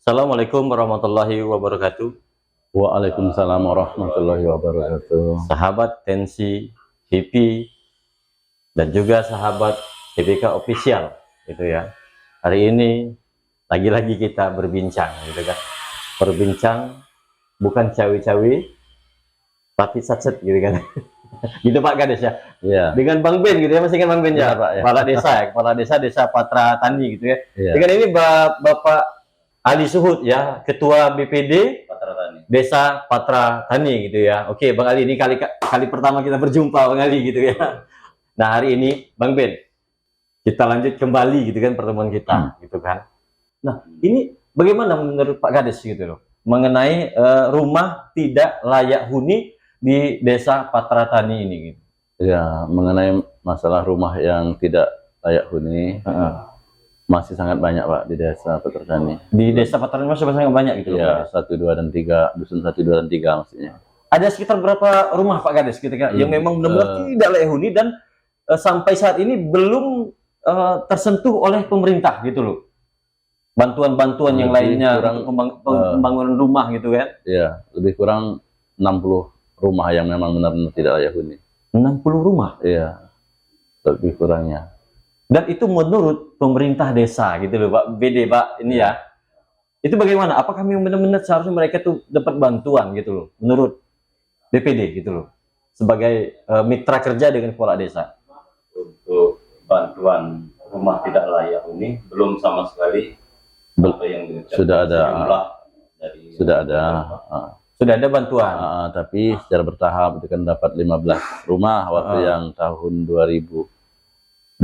Assalamualaikum warahmatullahi wabarakatuh. Waalaikumsalam warahmatullahi wabarakatuh. Sahabat Tensi TV dan juga sahabat TBK Official gitu ya. Hari ini lagi-lagi kita berbincang gitu kan. Berbincang bukan cawi-cawi tapi satset gitu kan. Gitu Pak Kades ya. Iya. Dengan Bang Ben gitu ya, masih ingat Bang Ben ya? Benar, Pak, ya. Kepala desa Desa Patra Tani gitu ya. Iya. Dengan ini Bapak Ali Suhud ya, Ketua BPD Patra Tani. Desa Patra Tani gitu ya. Oke, Bang Ali, ini kali pertama kita berjumpa Bang Ali gitu ya. Nah, hari ini Bang Ben, kita lanjut kembali gitu kan pertemuan kita gitu kan. Nah, ini bagaimana menurut Pak Kades gitu loh mengenai rumah tidak layak huni di Desa Patra Tani ini gitu. Ya, mengenai masalah rumah yang tidak layak huni masih sangat banyak, Pak, di Desa Patra Tani. Di Desa Patra Tani masih sangat banyak gitu loh. Ya, 1, 2, dan 3, dusun 1, 2, dan 3 maksudnya. Ada sekitar berapa rumah Pak Kades gitu kan yang memang benar-benar tidak layak huni dan sampai saat ini belum tersentuh oleh pemerintah gitu loh. Bantuan-bantuan yang lainnya untuk pembangunan rumah gitu kan. Iya, lebih kurang 60 rumah yang memang benar-benar tidak layak huni. 60 rumah? Iya, lebih kurangnya. Dan itu menurut pemerintah desa gitu loh Pak BD Pak ini ya. Itu bagaimana? Apakah memang benar-benar seharusnya mereka tuh dapat bantuan gitu loh menurut BPD gitu loh sebagai mitra kerja dengan kepala desa? Untuk bantuan rumah tidak layak huni belum sama sekali apa yang sudah ada dari sudah ada Sudah ada bantuan. Tapi secara bertahap itu kan dapat 15 rumah waktu yang tahun 2023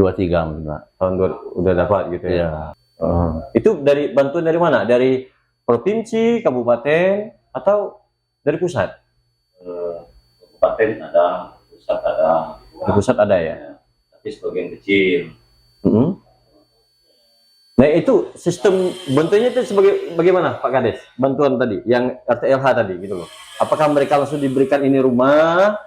mungkin, Pak. Tahun udah dapat gitu ya. Iya. Itu dari bantuan dari mana? Dari provinsi, kabupaten, atau dari pusat? Kabupaten ada, pusat ada. Di pusat ada ya. Tapi sebagian kecil. Nah itu sistem bantuannya itu sebagai bagaimana Pak Kades? Bantuan tadi yang RTLH tadi gitu loh. Apakah mereka langsung diberikan ini rumah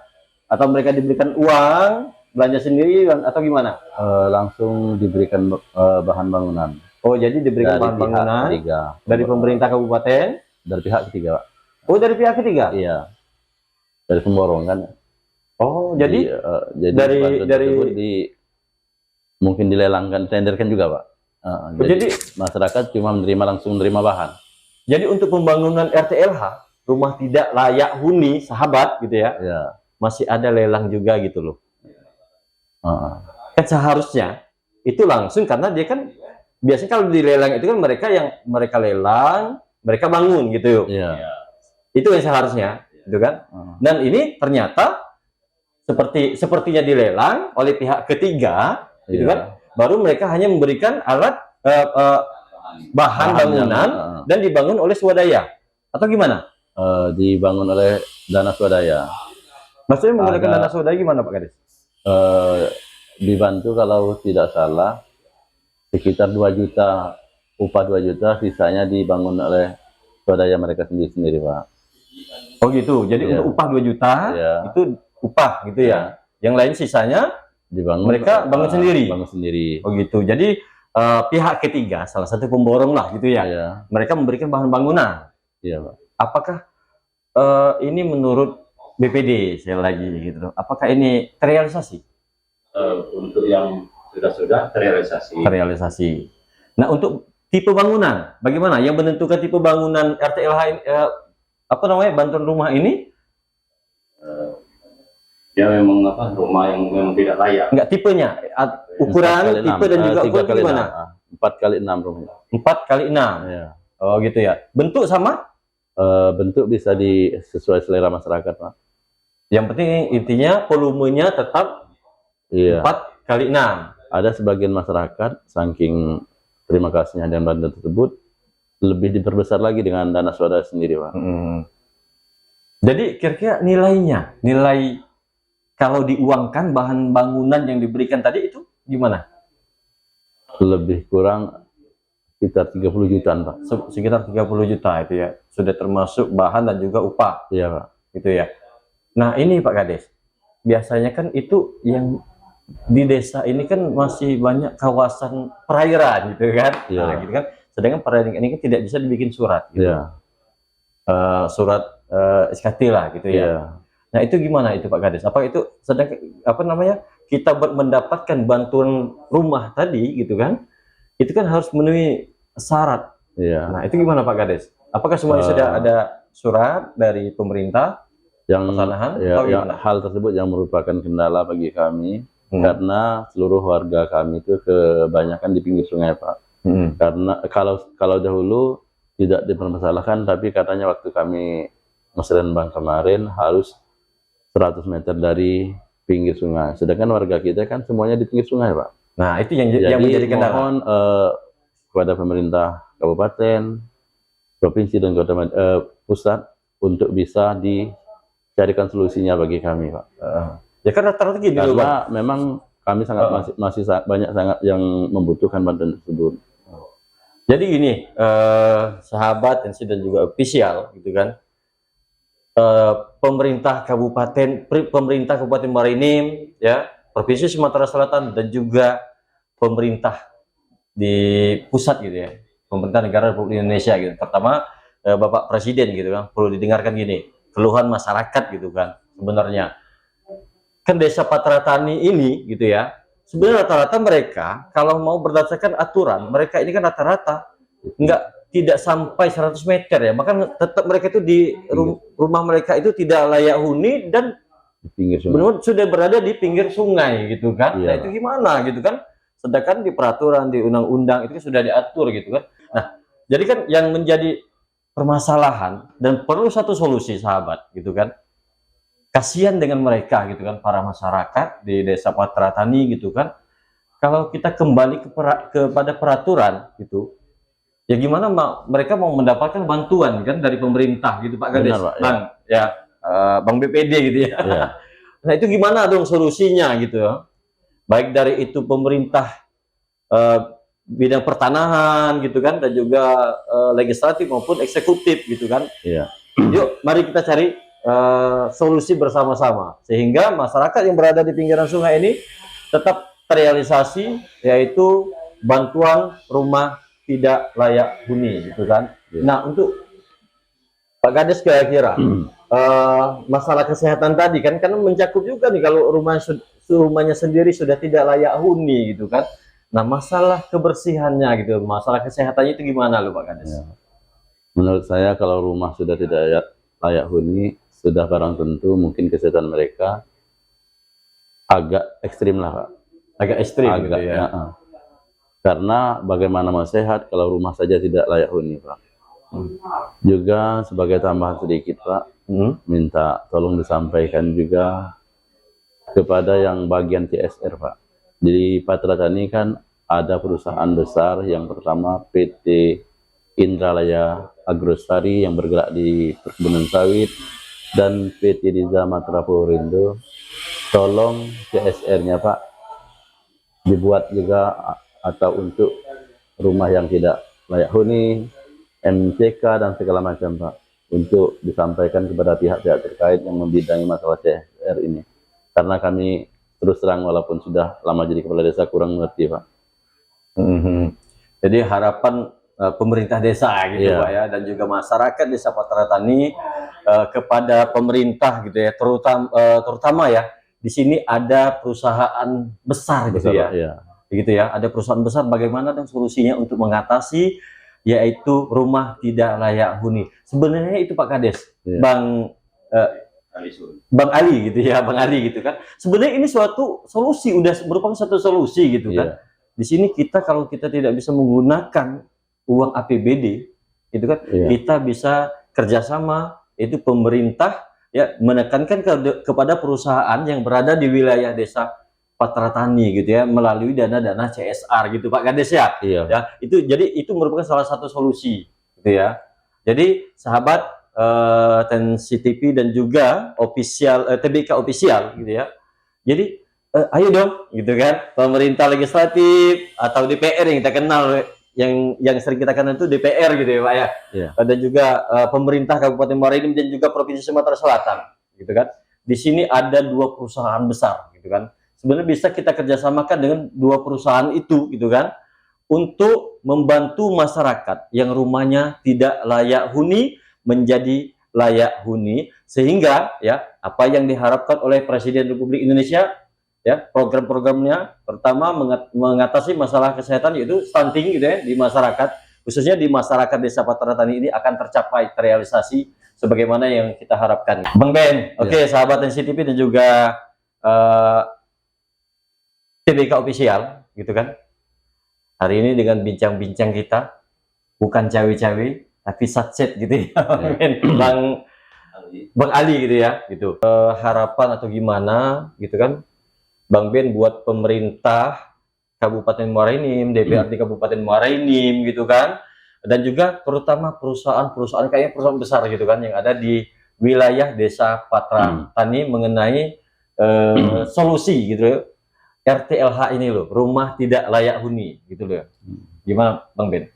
atau mereka diberikan uang belanja sendiri atau gimana? Langsung diberikan bahan bangunan. Oh jadi diberikan dari bahan bangunan ketiga, dari pemerintah kabupaten? Dari pihak ketiga, Pak. Oh dari pihak ketiga? Iya. Dari pemborong kan. Oh jadi dari mungkin dilelangkan, tenderkan juga, Pak. Jadi masyarakat cuma langsung menerima bahan. Jadi untuk pembangunan RTLH rumah tidak layak huni sahabat gitu ya, masih ada lelang juga gitu loh. Kan seharusnya itu langsung karena dia kan biasanya kalau di lelang itu kan mereka lelang, mereka bangun gitu. Itu yang seharusnya, gitu kan? Dan ini ternyata sepertinya dilelang oleh pihak ketiga, gitu kan? Baru mereka hanya memberikan alat bahan bangunan dan dibangun oleh swadaya atau gimana? Dibangun oleh dana swadaya. Maksudnya menggunakan dana swadaya gimana Pak Kades? Dibantu kalau tidak salah sekitar 2 juta, upah 2 juta, sisanya dibangun oleh swadaya mereka sendiri, Pak. Oh gitu, jadi untuk upah 2 juta itu upah gitu ya. Yang lain sisanya mereka bangun sendiri. Oh gitu. Jadi pihak ketiga, salah satu pemborong lah gitu ya. Mereka memberikan bahan bangunan. Iya, Pak. Apakah ini menurut BPD saya lagi gitu? Apakah ini terrealisasi? Untuk yang sudah terrealisasi. Nah untuk tipe bangunan, bagaimana? Yang menentukan tipe bangunan RTLH bantuan rumah ini? Ya memang rumah yang memang tidak layak. Enggak tipenya, ukuran, tipe dan juga ukuran gimana? 4x6 rumahnya. 4x6. Ya. Oh gitu ya. Bentuk sama? Bentuk bisa sesuai selera masyarakat, Pak. Yang penting intinya volumenya tetap 4x6. Ada sebagian masyarakat saking terima kasihnya dengan bantuan tersebut lebih diperbesar lagi dengan dana swadaya sendiri, Pak. Jadi kira-kira nilai kalau diuangkan bahan bangunan yang diberikan tadi itu gimana? Lebih kurang sekitar 30 jutaan, Pak. Sekitar 30 juta itu ya. Sudah termasuk bahan dan juga upah. Iya, Pak. Gitu ya. Nah, ini Pak Kades. Biasanya kan itu yang di desa ini kan masih banyak kawasan perairan gitu kan. Nah, gitu kan. Sedangkan perda ini kan tidak bisa dibikin surat, gitu. Iya. Surat SKT lah, gitu ya. Iya. Nah itu gimana itu Pak Kades? Apa itu sedang apa namanya kita mendapatkan bantuan rumah tadi, gitu kan? Itu kan harus memenuhi syarat. Iya. Nah itu gimana Pak Kades? Apakah semuanya sudah ada surat dari pemerintah? Yang Persalahan, ya, atau yang gimana? hal tersebut yang merupakan kendala bagi kami karena seluruh warga kami itu kebanyakan di pinggir sungai, Pak. Karena kalau dahulu tidak dipermasalahkan, tapi katanya waktu kami musrenbang kemarin harus 100 meter dari pinggir sungai. Sedangkan warga kita kan semuanya di pinggir sungai, Pak. Nah itu yang Jadi menjadi kendala. mohon kepada pemerintah kabupaten, provinsi dan kota pusat untuk bisa dicarikan solusinya bagi kami, Pak. Ya kan rata-rata gini loh, Pak. Karena memang kami masih banyak sangat yang membutuhkan bantuan tersebut. Jadi gini, sahabat dan juga official, gitu kan. Pemerintah Kabupaten Marinim, ya, Provinsi Sumatera Selatan dan juga pemerintah di pusat, gitu ya, pemerintah negara Republik Indonesia, gitu. Pertama, Bapak Presiden, gitu kan, perlu didengarkan gini, keluhan masyarakat, gitu kan. Sebenarnya kan desa Patra Tani ini, gitu ya, sebenarnya rata-rata mereka kalau mau berdasarkan aturan, mereka ini kan rata-rata tidak sampai 100 meter ya, bahkan tetap mereka itu di rumah mereka itu tidak layak huni dan benar sudah berada di pinggir sungai, gitu kan. Nah itu gimana, gitu kan, sedangkan di peraturan, di undang-undang itu sudah diatur, gitu kan. Nah jadi kan yang menjadi permasalahan dan perlu satu solusi, sahabat, gitu kan, kasihan dengan mereka, gitu kan, para masyarakat di desa Patra Tani, gitu kan. Kalau kita kembali kepada peraturan, gitu ya, gimana mereka mau mendapatkan bantuan kan dari pemerintah, gitu Pak Kades. Benar, Pak, Bang, ya, Bang BPD, gitu ya. Nah itu gimana dong solusinya, gitu ya, baik dari itu pemerintah bidang pertanahan, gitu kan, dan juga legislatif maupun eksekutif, gitu kan. Yuk mari kita cari solusi bersama-sama sehingga masyarakat yang berada di pinggiran sungai ini tetap terrealisasi, yaitu bantuan rumah tidak layak huni, gitu kan. Nah untuk Pak Kades kira-kira masalah kesehatan tadi kan mencakup juga nih, kalau rumahnya sendiri sudah tidak layak huni, gitu kan. Nah masalah kebersihannya, gitu, masalah kesehatannya itu gimana loh Pak Kades? Menurut saya kalau rumah sudah tidak layak huni, sudah barang tentu mungkin kesehatan mereka agak ekstrim lah, Pak. Agak ekstrim, gitu ya. Karena bagaimana mau sehat kalau rumah saja tidak layak huni, Pak. Juga sebagai tambahan sedikit, Pak, minta tolong disampaikan juga kepada yang bagian CSR, Pak. Di Patra Tani kan ada perusahaan besar, yang pertama PT Indralaya Agrosari yang bergerak di perkebunan sawit, dan PT Diza Matra Purindo. Tolong CSR-nya, Pak, dibuat juga atau untuk rumah yang tidak layak huni, MCK dan segala macam, Pak, untuk disampaikan kepada pihak-pihak terkait yang membidangi masalah CSR ini. Karena kami terus terang walaupun sudah lama jadi kepala desa kurang mengerti, Pak. Jadi harapan pemerintah desa, gitu Pak ya, dan juga masyarakat desa Patra Tani kepada pemerintah, gitu ya, terutama ya di sini ada perusahaan besar, gitu ya. Begitu ya, ada perusahaan besar, bagaimana dan solusinya untuk mengatasi yaitu rumah tidak layak huni. Sebenarnya itu Pak Kades, Bang Ali, gitu ya, Bang Ali, gitu kan. Sebenarnya ini suatu solusi, udah merupakan satu solusi, gitu kan. Di sini kita kalau kita tidak bisa menggunakan uang APBD, gitu kan, kita bisa kerjasama, itu pemerintah ya menekankan kepada perusahaan yang berada di wilayah desa Patra Tani, gitu ya, melalui dana-dana CSR, gitu Pak Kades ya. Ya, itu jadi itu merupakan salah satu solusi, gitu ya. Jadi sahabat Tensi TV dan juga official TBK official, gitu ya. Jadi ayo dong, gitu kan, pemerintah legislatif atau DPR yang kita kenal, yang sering kita kenal itu DPR, gitu ya Pak ya. Dan juga pemerintah Kabupaten Marinim dan juga Provinsi Sumatera Selatan, gitu kan. Di sini ada 2 perusahaan besar, gitu kan. Sebenarnya bisa kita kerjasamakan dengan 2 perusahaan itu, gitu kan, untuk untuk membantu masyarakat yang rumahnya tidak layak huni menjadi layak huni, sehingga ya apa yang diharapkan oleh Presiden Republik Indonesia ya, program-programnya pertama mengatasi masalah kesehatan yaitu stunting gitu ya di masyarakat, khususnya di masyarakat Desa Patra Tani ini akan tercapai terrealisasi sebagaimana yang kita harapkan. Bang Ben, oke, sahabat NCTV dan juga TBK Official gitu kan. Hari ini dengan bincang-bincang kita bukan cawe-cawe tapi satset gitu ya, Bang Ali gitu ya, gitu. Harapan atau gimana gitu kan, Bang Ben buat pemerintah Kabupaten Muara Enim, DPRD Kabupaten Muara Enim gitu kan, dan juga terutama perusahaan-perusahaan kayaknya perusahaan besar gitu kan yang ada di wilayah Desa Patra Tani mengenai solusi gitu ya, RTLH ini loh, rumah tidak layak huni gitu loh. Gimana Bang Ben?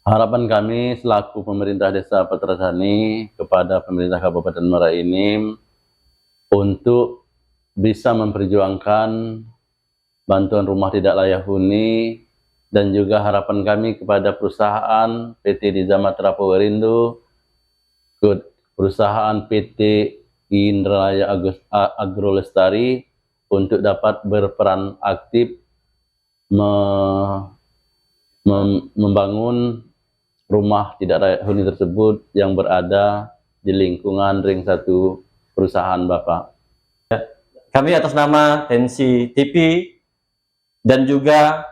Harapan kami selaku pemerintah Desa Patra Tani kepada pemerintah Kabupaten Muara Enim untuk bisa memperjuangkan bantuan rumah tidak layak huni, dan juga harapan kami kepada perusahaan PT Nizamatra Powerindo, perusahaan PT Indralaya Agrolestari untuk dapat berperan aktif membangun rumah tidak layak huni tersebut yang berada di lingkungan ring 1 perusahaan Bapak. Kami atas nama Tensi TV dan juga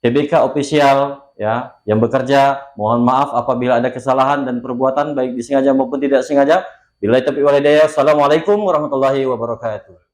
TBK Official ya yang bekerja, mohon maaf apabila ada kesalahan dan perbuatan baik disengaja maupun tidak sengaja. Billahi taufiq wal hidayah. Assalamualaikum warahmatullahi wabarakatuh.